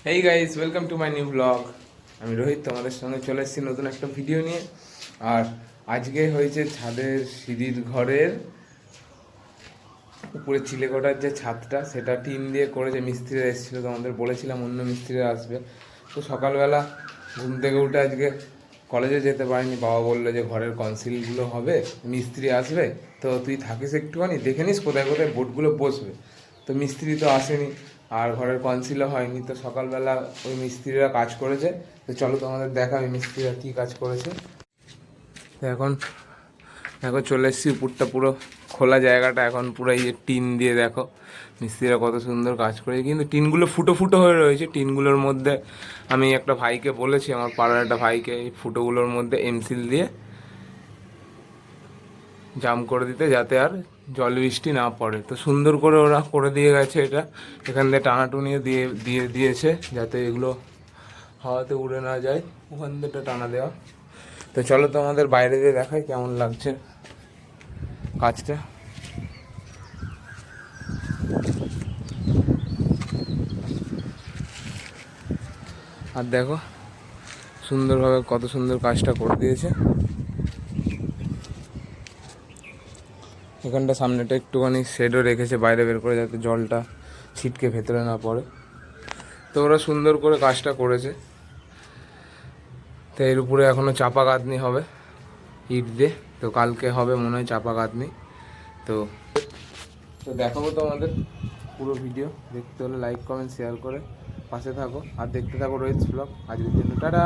Hey guys, welcome to my new blog. আমি রোহিত, তোমাদের সঙ্গে চলে এসেছি নতুন একটা ভিডিও নিয়ে। আর আজকে হয়েছে ছাদের সিঁড়ির ঘরের উপরে চিলেকোঠার যে ছাদটা, সেটা টিন দিয়ে করেছে। মিস্ত্রিরা এসেছিলো, তোমাদের বলেছিলাম অন্য মিস্ত্রিরা আসবে। তো সকালবেলা ঘুম থেকে উঠে আজকে কলেজে যেতে পারিনি। বাবা বললো যে ঘরের কনসিলগুলো হবে, মিস্ত্রি আসবে, তো তুই থাকিস একটুখানি, দেখে নিস কোথায় কোথায় বোর্ডগুলো বসবে। তো মিস্ত্রি তো আসেনি, আর ঘরের কনসিলও হয়নি। তো সকালবেলা ওই মিস্ত্রিরা কাজ করেছে। তো চলো তোমাদের দেখা ওই মিস্ত্রিরা কী কাজ করেছে। তো এখন দেখো চলে এসেছি, উপরটা পুরো খোলা জায়গাটা, এখন পুরো এই যে টিন দিয়ে দেখো মিস্ত্রিরা কত সুন্দর কাজ করেছে। কিন্তু টিনগুলো ফুটো ফুটো হয়ে রয়েছে। টিনগুলোর মধ্যে আমি একটা ভাইকে বলেছি, আমার পাড়ার একটা ভাইকে, এই ফুটোগুলোর মধ্যে এমসিল দিয়ে জাম করে দিতে, যাতে আর জল বৃষ্টি না পড়ে। তো সুন্দর করে ওরা করে দিয়ে গেছে এটা। এখান দিয়ে টানাটুনিয়ে দিয়েছে, যাতে এগুলো হাওয়াতে উড়ে না যায়। ওখান থেকে টানা দেওয়া। তো চলো তো আমাদের বাইরে দিয়ে দেখাই কেমন লাগছে কাজটা। আর দেখো সুন্দরভাবে কত সুন্দর কাজটা করে দিয়েছে। এখানটা সামনেটা একটুখানি শেডও রেখেছে বাইরে বের করে, যাতে জলটা ছিটকে ভেতরে না পড়ে। তো ওরা সুন্দর করে কাজটা করেছে। তো এর উপরে এখনও চাপা গাঁথনি হবে ইট দিয়ে। তো কালকে হবে মনে হয় চাপা গাঁথনি। তো তো দেখাবো তোমাদের পুরো ভিডিও। দেখতে হলে লাইক কমেন্ট শেয়ার করে পাশে থাকো, আর দেখতে থাকো রোহিত ব্লগ। আজকের জন্য টাটা।